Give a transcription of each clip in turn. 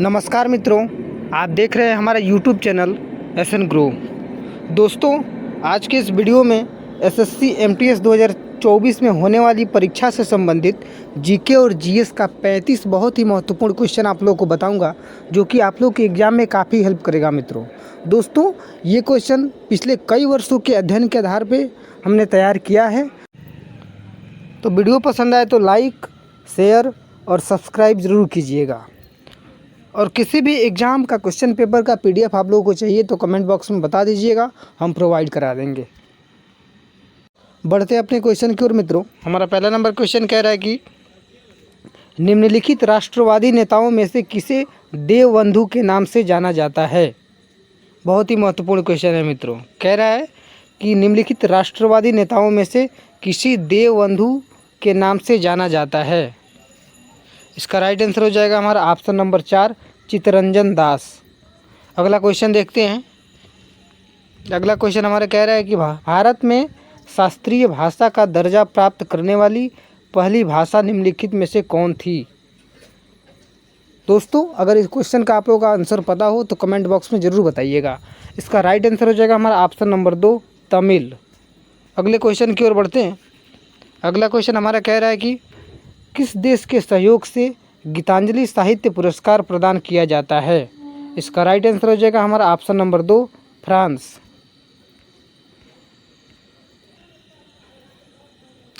नमस्कार मित्रों, आप देख रहे हैं हमारा यूट्यूब चैनल एसएन ग्रो। दोस्तों, आज के इस वीडियो में एसएससी एमटीएस 2024 में होने वाली परीक्षा से संबंधित जीके और जीएस का 35 बहुत ही महत्वपूर्ण क्वेश्चन आप लोगों को बताऊंगा, जो कि आप लोग के एग्ज़ाम में काफ़ी हेल्प करेगा मित्रों। दोस्तों, ये क्वेश्चन पिछले कई वर्षों के अध्ययन के आधार पर हमने तैयार किया है। तो वीडियो पसंद आए तो लाइक, शेयर और सब्सक्राइब ज़रूर कीजिएगा। और किसी भी एग्ज़ाम का क्वेश्चन पेपर का पीडीएफ आप लोगों को चाहिए तो कमेंट बॉक्स में बता दीजिएगा, हम प्रोवाइड करा देंगे। बढ़ते अपने क्वेश्चन की ओर मित्रों। हमारा पहला नंबर क्वेश्चन कह रहा है कि निम्नलिखित राष्ट्रवादी नेताओं में से किसे देवबंधु के नाम से जाना जाता है। बहुत ही महत्वपूर्ण क्वेश्चन है मित्रों। कह रहा है कि निम्नलिखित राष्ट्रवादी नेताओं में से किसी देवबंधु के नाम से जाना जाता है। इसका राइट आंसर हो जाएगा हमारा ऑप्शन नंबर 4, चित्तरंजन दास। अगला क्वेश्चन देखते हैं। अगला क्वेश्चन हमारा कह रहा है कि भारत में शास्त्रीय भाषा का दर्जा प्राप्त करने वाली पहली भाषा निम्नलिखित में से कौन थी। दोस्तों, अगर इस क्वेश्चन का आप लोगों का आंसर पता हो तो कमेंट बॉक्स में ज़रूर बताइएगा। इसका राइट आंसर हो जाएगा हमारा ऑप्शन नंबर 2, तमिल। अगले क्वेश्चन की ओर बढ़ते हैं। अगला क्वेश्चन हमारा कह रहा है कि किस देश के सहयोग से गीतांजलि साहित्य पुरस्कार प्रदान किया जाता है। इसका राइट आंसर हो जाएगा हमारा ऑप्शन नंबर 2, फ्रांस।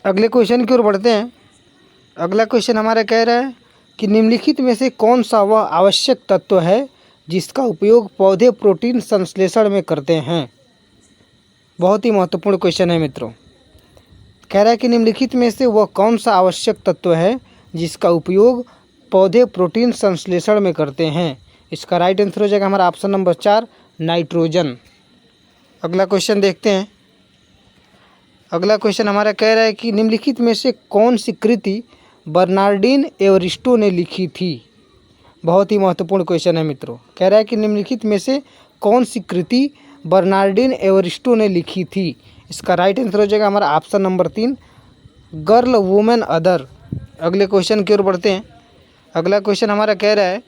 अगले क्वेश्चन की ओर बढ़ते हैं। अगला क्वेश्चन हमारा कह रहा है कि निम्नलिखित में से कौन सा वह आवश्यक तत्व है जिसका उपयोग पौधे प्रोटीन संश्लेषण में करते हैं। बहुत ही महत्वपूर्ण क्वेश्चन है मित्रों। कह रहा है कि निम्नलिखित में से वह कौन सा आवश्यक तत्व है जिसका उपयोग पौधे प्रोटीन संश्लेषण में करते हैं। इसका राइट आंसर हो जाएगा हमारा ऑप्शन नंबर 4, नाइट्रोजन। अगला क्वेश्चन देखते हैं। अगला क्वेश्चन हमारा कह रहा है कि निम्नलिखित में से कौन सी कृति बर्नार्डिन एवरिस्टो ने लिखी थी। बहुत ही महत्वपूर्ण क्वेश्चन है मित्रों। कह रहा है कि निम्नलिखित में से कौन सी कृति बर्नार्डिन एवरिस्टो ने लिखी थी। इसका राइट आंसर हो जाएगा हमारा option number 3, girl women other. अगले क्वेश्चन की ओर बढ़ते हैं। अगला क्वेश्चन हमारा कह रहा है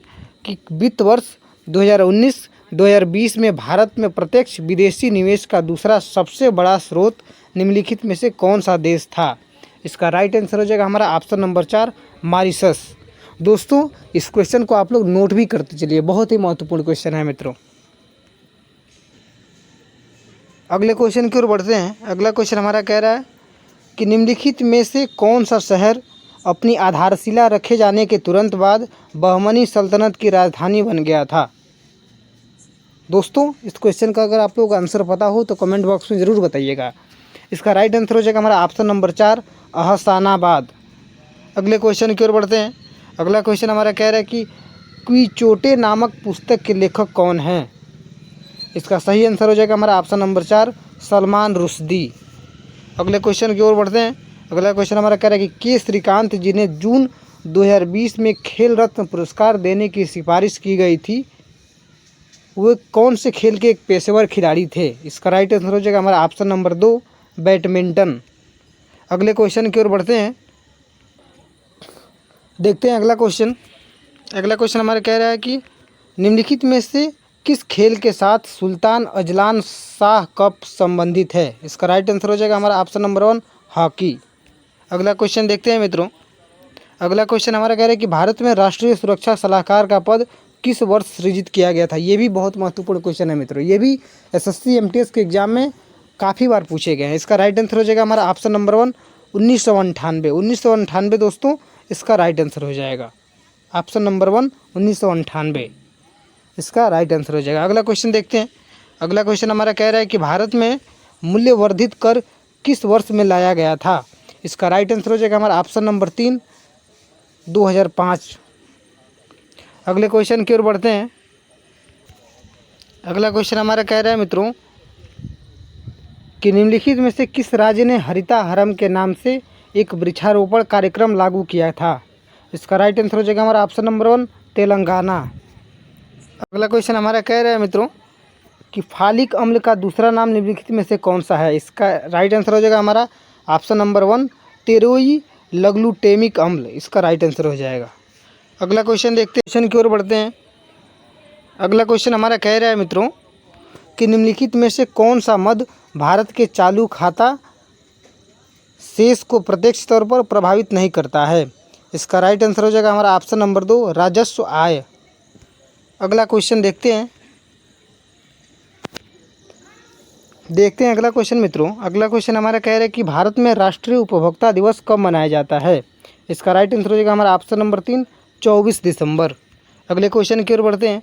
कि वित्त वर्ष 2019-2020 में भारत में प्रत्यक्ष विदेशी निवेश का दूसरा सबसे बड़ा स्रोत निम्नलिखित में से कौन सा देश था। इसका राइट आंसर हो जाएगा हमारा ऑप्शन नंबर 4, मॉरिशस। दोस्तों, इस क्वेश्चन को आप लोग नोट भी करते चलिए, बहुत ही महत्वपूर्ण क्वेश्चन है मित्रों। अगले क्वेश्चन की ओर बढ़ते हैं। अगला क्वेश्चन हमारा कह रहा है कि निम्नलिखित में से कौन सा शहर अपनी आधारशिला रखे जाने के तुरंत बाद बहमनी सल्तनत की राजधानी बन गया था। दोस्तों, इस क्वेश्चन का अगर आप लोगों को आंसर पता हो तो कमेंट बॉक्स में ज़रूर बताइएगा। इसका राइट आंसर हो जाएगा हमारा ऑप्शन नंबर 4, अहसानाबाद। अगले क्वेश्चन की ओर बढ़ते हैं। अगला क्वेश्चन हमारा कह रहा है कि क्विचोटे नामक पुस्तक के लेखक कौन हैं। इसका सही आंसर हो जाएगा हमारा ऑप्शन नंबर 4, सलमान रुश्दी। अगले क्वेश्चन की ओर बढ़ते हैं। अगला क्वेश्चन हमारा कह रहा है कि के श्रीकांत जिन्हें जून 2020 में खेल रत्न पुरस्कार देने की सिफारिश की गई थी, वो कौन से खेल के एक पेशेवर खिलाड़ी थे। इसका राइट आंसर हो जाएगा हमारा ऑप्शन नंबर 2, बैडमिंटन। अगले क्वेश्चन की ओर बढ़ते हैं। देखते हैं अगला क्वेश्चन। अगला क्वेश्चन हमारा कह रहा है कि निम्नलिखित में से किस खेल के साथ सुल्तान अजलान शाह कप संबंधित है। इसका राइट आंसर हो जाएगा हमारा ऑप्शन नंबर 1, हॉकी। अगला क्वेश्चन देखते हैं मित्रों। अगला क्वेश्चन हमारा कह रहा है कि भारत में राष्ट्रीय सुरक्षा सलाहकार का पद किस वर्ष सृजित किया गया था। ये भी बहुत महत्वपूर्ण क्वेश्चन है मित्रों। ये भी एसएससी एमटीएस के एग्जाम में काफ़ी बार पूछे गए हैं। इसका राइट आंसर हो जाएगा हमारा ऑप्शन नंबर 1, 1998। 1998 दोस्तों, इसका राइट आंसर हो जाएगा ऑप्शन नंबर 1, 1998 इसका राइट आंसर हो जाएगा। अगला क्वेश्चन देखते हैं। अगला क्वेश्चन हमारा कह रहा है कि भारत में मूल्यवर्धित कर किस वर्ष में लाया गया था। इसका राइट आंसर हो जाएगा हमारा ऑप्शन नंबर 3, 2005। अगले क्वेश्चन की ओर बढ़ते हैं। अगला क्वेश्चन हमारा कह रहा है मित्रों कि निम्नलिखित में से किस राज्य ने हरिताहरम के नाम से एक वृक्षारोपण कार्यक्रम लागू किया था। इसका राइट आंसर हो जाएगा हमारा ऑप्शन नंबर 1, तेलंगाना। अगला क्वेश्चन हमारा कह रहा है मित्रों कि फालिक अम्ल का दूसरा नाम निम्नलिखित में से कौन सा है। इसका राइट आंसर हो जाएगा हमारा ऑप्शन नंबर 1, टेरोई लग्लूटेमिक अम्ल। इसका राइट आंसर हो जाएगा। अगला क्वेश्चन देखते हैं। क्वेश्चन की ओर बढ़ते हैं। अगला क्वेश्चन हमारा कह रहा है मित्रों कि निम्नलिखित में से कौन सा मद भारत के चालू खाता शेष को प्रत्यक्ष तौर पर प्रभावित नहीं करता है। इसका राइट आंसर हो जाएगा हमारा ऑप्शन नंबर 2 राजस्व आय। अगला क्वेश्चन देखते हैं अगला क्वेश्चन मित्रों। अगला क्वेश्चन हमारा कह रहा है कि भारत में राष्ट्रीय उपभोक्ता दिवस कब मनाया जाता है। इसका राइट आंसर हो जाएगा हमारा ऑप्शन नंबर 3 24 दिसंबर। अगले क्वेश्चन की ओर बढ़ते हैं।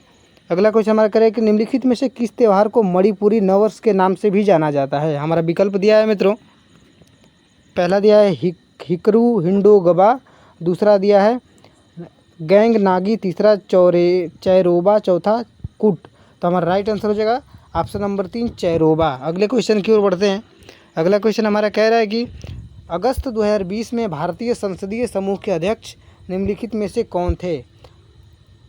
अगला क्वेश्चन हमारा कह रहा है कि निम्नलिखित में से किस त्यौहार को मणिपुरी नववर्ष के नाम से भी जाना जाता है। हमारा विकल्प दिया है मित्रों, पहला दिया है हिकरू हिंडो गबा, दूसरा दिया है गैंग नागी, तीसरा चैरोबा, चौथा कुट। तो हमारा राइट आंसर हो जाएगा ऑप्शन नंबर 3 चैरोबा। अगले क्वेश्चन की ओर बढ़ते हैं। अगला क्वेश्चन हमारा कह रहा है कि अगस्त 2020 में भारतीय संसदीय समूह के अध्यक्ष निम्नलिखित में से कौन थे।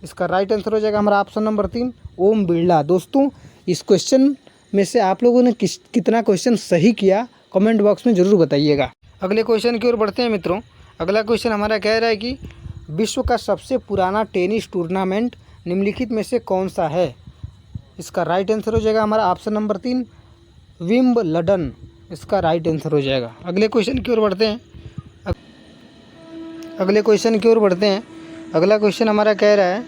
इसका राइट आंसर हो जाएगा हमारा ऑप्शन नंबर 3 ओम बिरला। दोस्तों, इस क्वेश्चन में से आप लोगों ने कितना क्वेश्चन सही किया कमेंट बॉक्स में ज़रूर बताइएगा। अगले क्वेश्चन की ओर बढ़ते हैं मित्रों। अगला क्वेश्चन हमारा कह रहा है कि विश्व का सबसे पुराना टेनिस टूर्नामेंट निम्नलिखित में से कौन सा है। इसका राइट आंसर हो जाएगा हमारा ऑप्शन नंबर 3 विंबलडन। इसका राइट आंसर हो जाएगा। अगले क्वेश्चन की ओर बढ़ते हैं। अगला क्वेश्चन हमारा कह रहा है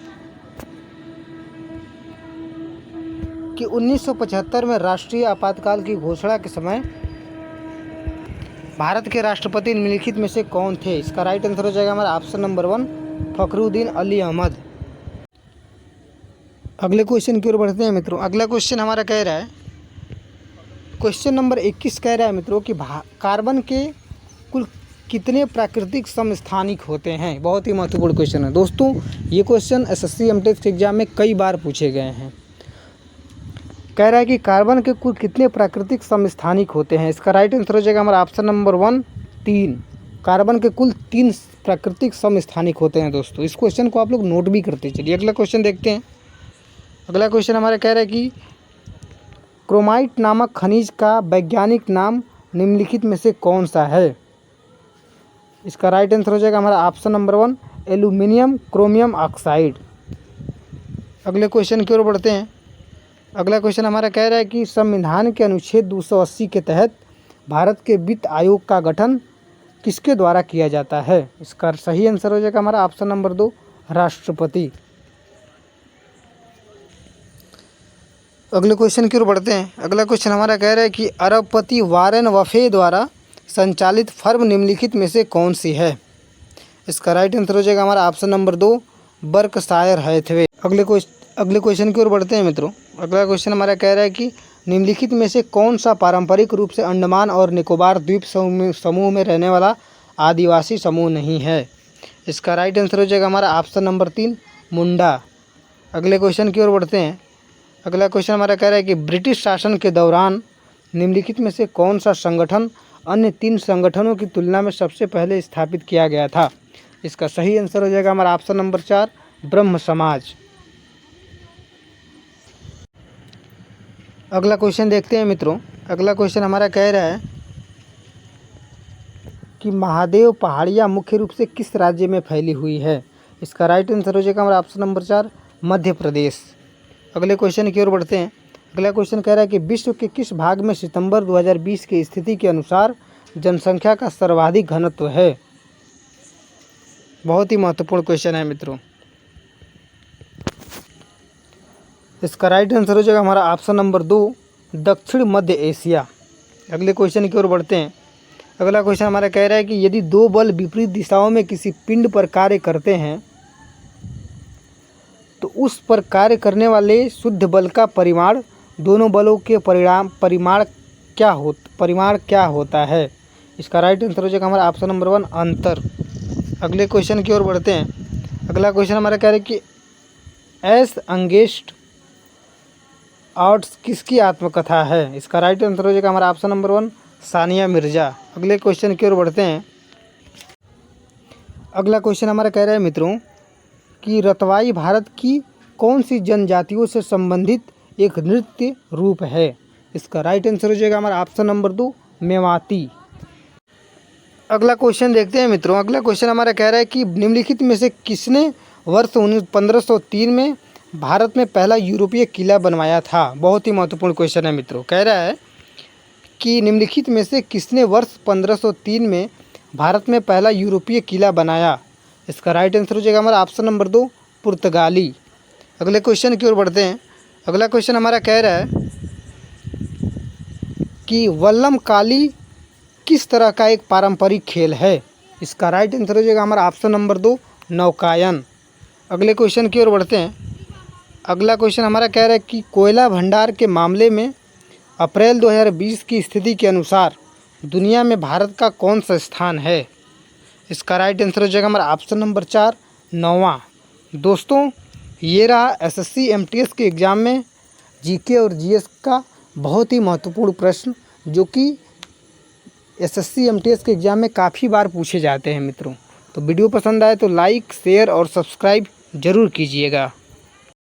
कि 1975 में राष्ट्रीय आपातकाल की घोषणा के समय भारत के राष्ट्रपति निम्नलिखित में से कौन थे। इसका राइट आंसर हो जाएगा हमारा ऑप्शन नंबर 1 फखरुद्दीन अली अहमद। अगले क्वेश्चन की ओर बढ़ते हैं मित्रों। अगला क्वेश्चन हमारा कह रहा है, क्वेश्चन नंबर 21 कह रहा है मित्रों कि कार्बन के कुल कितने प्राकृतिक समस्थानिक होते हैं। बहुत ही महत्वपूर्ण क्वेश्चन है दोस्तों। ये क्वेश्चन एसएससी एमटेक एग्जाम में कई बार पूछे गए हैं। कह रहा है कि कार्बन के कुल कितने प्राकृतिक समस्थानिक होते हैं। इसका राइट आंसर हो जाएगा हमारा ऑप्शन नंबर 1 3। कार्बन के कुल 3 प्राकृतिक समस्थानिक होते हैं दोस्तों। इस क्वेश्चन को आप लोग नोट भी करते चलिए। अगला क्वेश्चन देखते हैं। अगला क्वेश्चन हमारा कह रहा है कि क्रोमाइट नामक खनिज का वैज्ञानिक नाम निम्नलिखित में से कौन सा है। इसका राइट आंसर हो जाएगा हमारा option number 1 aluminium chromium oxide. अगले क्वेश्चन की ओर बढ़ते हैं। अगला क्वेश्चन हमारा कह रहा है कि संविधान के अनुच्छेद 280 के तहत भारत के वित्त आयोग का गठन किसके द्वारा किया जाता है। इसका सही आंसर हो जाएगा हमारा ऑप्शन नंबर 2 राष्ट्रपति। अगले क्वेश्चन की ओर बढ़ते हैं। अगला क्वेश्चन हमारा कह रहा है कि अरबपति वारेन बफे द्वारा संचालित फर्म निम्नलिखित में से कौन सी है। इसका राइट आंसर हो जाएगा हमारा ऑप्शन नंबर 2 बर्कशायर हैथवे। अगले क्वेश्चन की ओर बढ़ते हैं मित्रों। अगला क्वेश्चन हमारा कह रहा है कि निम्नलिखित में से कौन सा पारंपरिक रूप से अंडमान और निकोबार द्वीप समूह में रहने वाला आदिवासी समूह नहीं है। इसका राइट आंसर हो जाएगा हमारा ऑप्शन नंबर 3 मुंडा। अगले क्वेश्चन की ओर बढ़ते हैं। अगला क्वेश्चन हमारा कह रहा है कि ब्रिटिश शासन के दौरान निम्नलिखित में से कौन सा संगठन अन्य 3 संगठनों की तुलना में सबसे पहले स्थापित किया गया था। इसका सही आंसर हो जाएगा हमारा ऑप्शन नंबर 4 ब्रह्म समाज। अगला क्वेश्चन देखते हैं मित्रों। अगला क्वेश्चन हमारा कह रहा है कि महादेव पहाड़ियाँ मुख्य रूप से किस राज्य में फैली हुई है। इसका राइट आंसर हो जाएगा हमारा ऑप्शन नंबर 4 मध्य प्रदेश। अगले क्वेश्चन की ओर बढ़ते हैं। अगला क्वेश्चन कह रहा है कि विश्व के किस भाग में सितंबर 2020 की स्थिति के अनुसार जनसंख्या का सर्वाधिक घनत्व है। बहुत ही महत्वपूर्ण क्वेश्चन है मित्रों। इसका राइट आंसर हो जाएगा हमारा ऑप्शन नंबर 2 दक्षिण मध्य एशिया। अगले क्वेश्चन की ओर बढ़ते हैं। अगला क्वेश्चन हमारा कह रहा है कि यदि 2 बल विपरीत दिशाओं में किसी पिंड पर कार्य करते हैं तो उस पर कार्य करने वाले शुद्ध बल का परिमाण दोनों बलों के परिमाण क्या होता है। इसका राइट आंसर हो जाएगा हमारा ऑप्शन नंबर 1 अंतर। अगले क्वेश्चन की ओर बढ़ते हैं। अगला क्वेश्चन हमारा कह रहा है कि एस अंगेस्ट आउट्स किसकी आत्मकथा है। इसका राइट आंसर हो जाएगा हमारा ऑप्शन नंबर 1 सानिया मिर्जा। अगले क्वेश्चन की ओर बढ़ते हैं। अगला क्वेश्चन हमारा कह रहा है मित्रों कि रतवाई भारत की कौन सी जनजातियों से संबंधित एक नृत्य रूप है। इसका राइट आंसर हो जाएगा हमारा ऑप्शन नंबर 2 मेवाती। अगला क्वेश्चन देखते हैं मित्रों। अगला क्वेश्चन हमारा कह रहा है कि निम्नलिखित में से किसने वर्ष 1503 में भारत में पहला यूरोपीय किला बनवाया था? बहुत ही महत्वपूर्ण क्वेश्चन है मित्रों। कह रहा है कि निम्नलिखित में से किसने वर्ष 1503 में भारत में पहला यूरोपीय किला बनाया? इसका राइट आंसर हो जाएगा हमारा ऑप्शन नंबर 2, पुर्तगाली। अगले क्वेश्चन की ओर बढ़ते हैं। अगला क्वेश्चन हमारा कह रहा है कि वल्लमकाली किस तरह का एक पारंपरिक खेल है? इसका राइट आंसर हो जाएगा हमारा ऑप्शन नंबर 2, नौकायन। अगले क्वेश्चन की ओर बढ़ते हैं। अगला क्वेश्चन हमारा कह रहा है कि कोयला भंडार के मामले में अप्रैल 2020 की स्थिति के अनुसार दुनिया में भारत का कौन सा स्थान है? इसका राइट आंसर हो जाएगा हमारा ऑप्शन नंबर 4, 9वां। दोस्तों, ये रहा एसएससी एमटीएस के एग्ज़ाम में जीके और जीएस का बहुत ही महत्वपूर्ण प्रश्न, जो कि एसएससी एमटीएस के एग्ज़ाम में काफ़ी बार पूछे जाते हैं मित्रों। तो वीडियो पसंद आए तो लाइक, शेयर और सब्सक्राइब ज़रूर कीजिएगा।